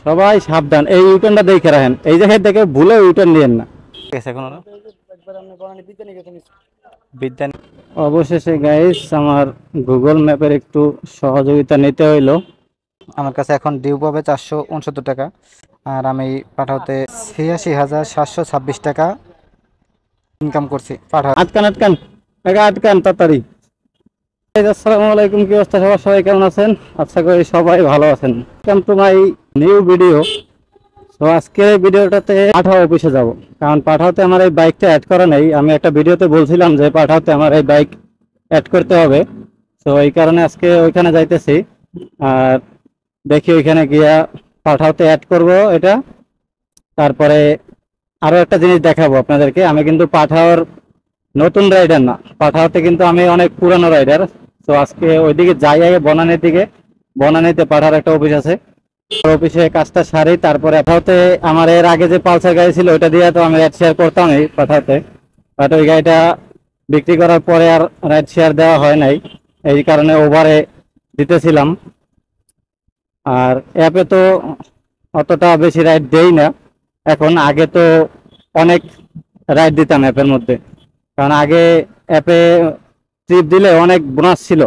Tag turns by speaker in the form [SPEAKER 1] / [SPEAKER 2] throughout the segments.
[SPEAKER 1] সবাই সাবধান, এই ইউটার্নটা দেখে রাখেন, এই জায়গায় দেখে ভুলে ইউটার্ন নিয়েন না। ঠিক আছে, এখন বিদ্যা অবশেষে গাইস আমার গুগল ম্যাপের একটু সহযোগিতা নিতে হইলো। আমার কাছে এখন ডিউ পাবে 469 টাকা, আর আমি পাঠাতে 86,726 টাকা ইনকাম করছি। পাঠা আটকান আটকান টাকা আটকান তাড়াতাড়ি। আসসালামু আলাইকুম, কি অবস্থা সবার, সবাই কেমন আছেন? আশা করি সবাই ভালো আছেন। Welcome to my new video. তো আজকের এই ভিডিওটাতে পাঠাও অফিসে যাব, কারণ পাঠাওতে আমার এই বাইকটা অ্যাড করা নেই। আমি একটা ভিডিওতে বলছিলাম যে পাঠাওতে আমার এই বাইক অ্যাড করতে হবে, তো এই কারণে আজকে ওইখানে যাইতেছি। আর দেখি ওইখানে গিয়া পাঠাওতে অ্যাড করব এটা। তারপরে আরো একটা জিনিস দেখাবো আপনাদেরকে, আমি কিন্তু পাঠাওর নতুন রাইডার না, পাঠাওতে কিন্তু আমি অনেক পুরানো রাইডার। তো আজকে ওইদিকে যাই, আগে বনানীর দিকে। বনানীতে পাঠার একটা অফিস আছে, অফিসে কাজটা সারি তারপরে পাঠাওতে। আমার এর আগে যে পালসার গাড়ি ছিল ওইটা দিয়ে তো আমি রাইড শেয়ার করতাম এই পাঠাওতে, বাট ওই গাড়িটা বিক্রি করার পরে আর রাইড শেয়ার দেওয়া হয় নাই, এই কারণে ওভারে দিতেছিলাম। আর অ্যাপে তো অতটা বেশি রাইড দেই না এখন, আগে তো অনেক রাইড দিতাম অ্যাপের মধ্যে, কারণ আগে অ্যাপে ট্রিপ দিলে অনেক বোনাস ছিল।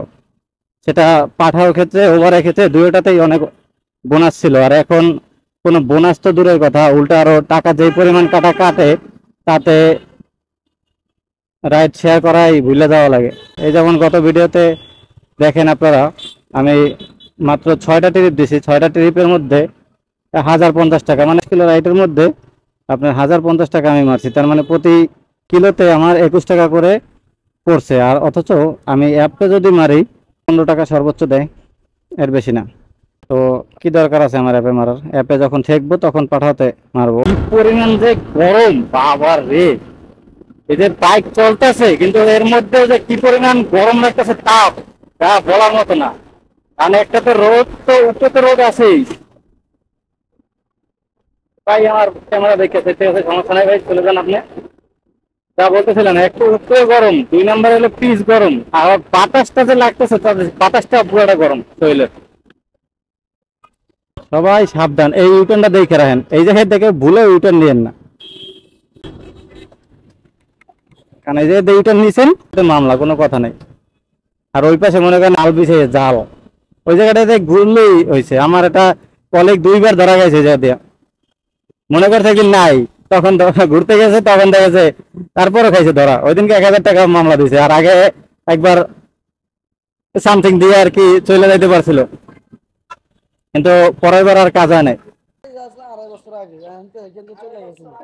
[SPEAKER 1] সেটা পাঠাওয়ার ক্ষেত্রে ওভারের ক্ষেত্রে দুইটাতেই অনেক বোনাস ছিল। আর এখন কোনো বোনাস তো দূরের কথা, উল্টা আরো টাকা যেই পরিমাণ কাটে তাতে রাইড শেয়ার করাই ভুলে যাওয়া লাগে। এই যেমন গত ভিডিওতে দেখেন আপনারা, আমি মাত্র 6টা ট্রিপ দিছি, 6টা ট্রিপের মধ্যে 1050 টাকা, মানে কিলো রাইডের মধ্যে আপনার 1050 টাকা আমি মারছি। তার মানে প্রতি কিলোতে আমার 21 টাকা করে পড়ছে। আর অথচ আমি অ্যাপে যদি মারি 15 টাকা সর্বোচ্চ দেয়, এর বেশি না। তো কি দরকার আছে আমার অ্যাপে মারার? অ্যাপে যখন ঠেকবো তখন পাঠাতে মারবো। কি পরিমাণ যে গরম বাবার রে! এদের বাইক চলতেছে কিন্তু এর মধ্যে যে কি পরিমাণ গরম লাগতেছে, তাপ তা বলার মতো না। কারণ একটা তো রোদ, তো উপরে তো রোদ আছেই। ভাই আমার ক্যামেরা দেখে সেটা হচ্ছে সমস্যা নাই, ভাই চলে যান আপনি। যা বলতেছিলেন, একটু উপরে গরম, 2 নাম্বার হলো পিচ গরম, আর বাতাসটা যে লাগতেছে বাতাসটা পুরোটা গরম শরীরে। সবাই সাবধান, এই ইউটার্নটা দেখে রাখেন, এই জায়গায় দেখে ভুলে ইউটার্ন নিয়েন না। কারণ এই যে ইউটার্ন নিছেন মামলা, কোনো কথা নেই। আর ওই পাশে মনে করেন আল বিছে জাল, ওই জায়গাটাতে ঘুরলেই হয়েছে। আমার একটা কলিগ 2বার ধরা গেছে যা দিয়া, মনে করছে কি নাই, তখন ঘুরতে গেছে, তখন দেখেছে, তারপরে খাইছে ধরা। ওই দিনকে 1000 টাকা মামলা দিছে, আর আগে একবার সামথিং দিয়ে আর কি চলে যাইতে পারছিল, কিন্তু পরের বার আর কাজ হয় নাই।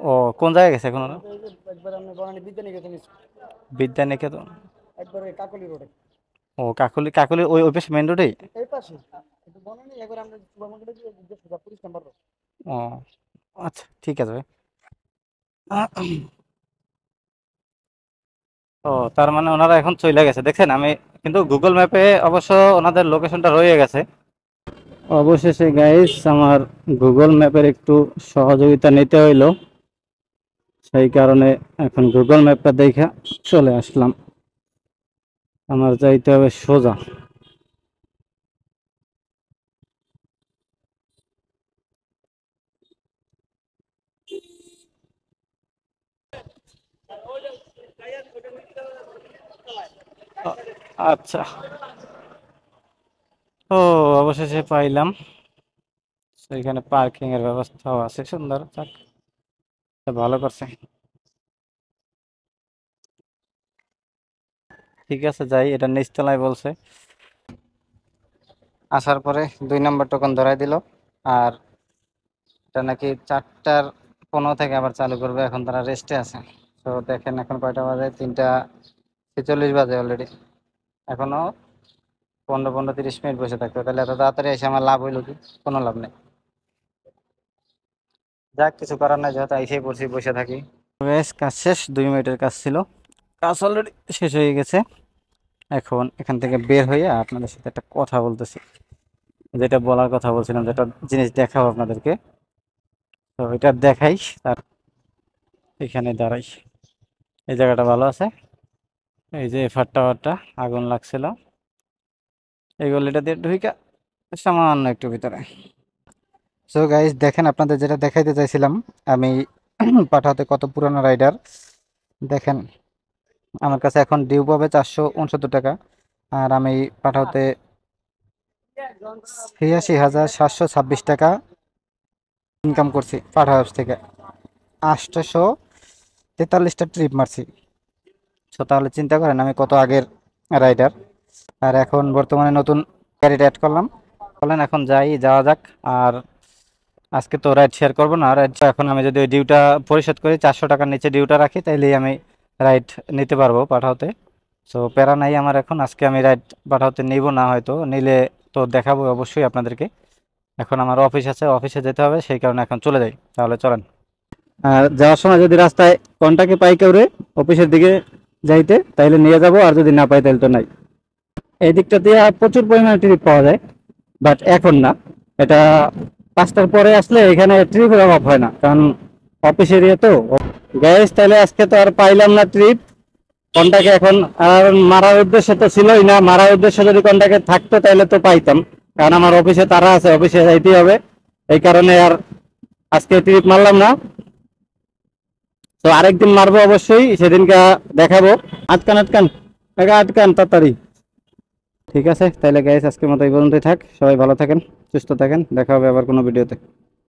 [SPEAKER 1] ও কোন জায়গায় গেছে এখন ওরা? বিদ্যানিকেতন। ও কাকুলি, কাকুলি ওই ওই পাশে মেইন রোডে। ও আচ্ছা, ঠিক আছে ভাই। ও তার মানে ওনারা এখন চলে গেছে, দেখছেন আমি কিন্তু গুগল ম্যাপে অবশ্য ওনাদের লোকেশনটা রয়ে গেছে। অবশেষে গাইস আমার গুগল ম্যাপের একটু সহযোগিতা নিতে হইলো, সেই কারণে এখন গুগল ম্যাপটা দেখা চলে আসলাম। আমার যাইতে হবে সোজা। আচ্ছা, ও অবশেষে পাইলাম। সেখানে পার্কিং এর ব্যবস্থাও আছে, সুন্দর, যাক ভালো করছে। ঠিক আছে যাই, এটা নিচতলায় বলছে। আসার পরে 2 নাম্বার টোকন ধরাই দিল, আর এটা নাকি 4:15 থেকে আবার চালু করবে, এখন তারা রেস্টে আছে। তো দেখেন এখন কয়টা বাজে, 3:46 বাজে অলরেডি, এখনো 15-15-30 মিনিট বসে থাকতে হবে। তাহলে এত তাড়াতাড়ি এসে আমার লাভ হইলো কি? কোনো লাভ নেই। যাক, কিছু করার নাই, যেহেতু এসেই পড়ছি, বসে থাকি। বেশ, কাজ শেষ, 2 মিনিটের কাজ ছিল, কাজ অলরেডি শেষ হয়ে গেছে। এখন এখান থেকে বের হয়ে আপনাদের সাথে একটা কথা বলতেছি, যেটা বলার কথা বলছিলাম, যেটা জিনিস দেখাবো আপনাদেরকে। তো এটা দেখাই, তার এখানে দাঁড়াই। এই জায়গাটা ভালো আছে, এই যে এফার টাওয়ারটা আগুন লাগছিল, এই গলিটা দিয়ে ঢুইকা সামান্য একটু ভিতরে। সো গাইস দেখেন, আপনাদের যেটা দেখাইতে চাইছিলাম আমি পাঠাতে কত পুরানো রাইডার দেখেন। আমার কাছে এখন ডিউ পাবে 469 টাকা, আর আমি পাঠাতে ৮৬,৭২৬ টাকা ইনকাম করছি পাঠা হাউস থেকে। ৮৪৩টা ট্রিপ মারছি। সো তাহলে চিন্তা করেন আমি কত আগের রাইডার। আর এখন বর্তমানে নতুন গাড়িটা অ্যাড করলাম। বলেন এখন যাওয়া যাক। আর আজকে তো রাইড শেয়ার করবো না, রাইড এখন আমি যদি ওই ডিউটা পরিশোধ করি, 400 টাকার নিচে ডিউটা রাখি, তাইলেই আমি রাইড নিতে পারবো পাঠাতে। সো প্যারা নাই আমার এখন, আজকে আমি রাইড পাঠাতে নিব না, হয়তো নিলে তো দেখাবো অবশ্যই আপনাদেরকে। এখন আমার অফিস আছে, অফিসে যেতে হবে, সেই কারণে এখন চলে যাই। তাহলে চলেন। আর যাওয়ার সময় যদি রাস্তায় কন্টাকে পাই কেউ অফিসের দিকে যাইতে, তাইলে নিয়ে যাব, আর যদি না পাই তাহলে তো নাই। এই দিকটা দিয়ে প্রচুর পরিমাণে ট্রিপ পাওয়া যায়, বাট এখন না। এটা 5টার পরে আসলে এখানে ট্রিপের অভাব হয় না, কারণ অফিস এরিয়া তো। গ্যাস তাহলে আজকে তো আর পাইলাম না ট্রিপ। কন্টাকে এখন আর মারার উদ্দেশ্য তো ছিলই না, মারার উদ্দেশ্য যদি কন্টাকে থাকতো তাহলে তো পাইতাম, কারণ আমার অফিসে তারা আছে, অফিসে যাইতেই হবে। এই কারণে আর আজকে ট্রিপ মারলাম না। তো আরেকদিন মারবো অবশ্যই, সেদিনকে দেখাবো। আটকান আটকান আটকান তাড়াতাড়ি। ঠিক আছে, তাহলে গাইস আজকের মতো এই পর্যন্তই থাক। সবাই ভালো থাকেন, সুস্থ থাকেন, দেখা হবে আবার কোনো ভিডিওতে।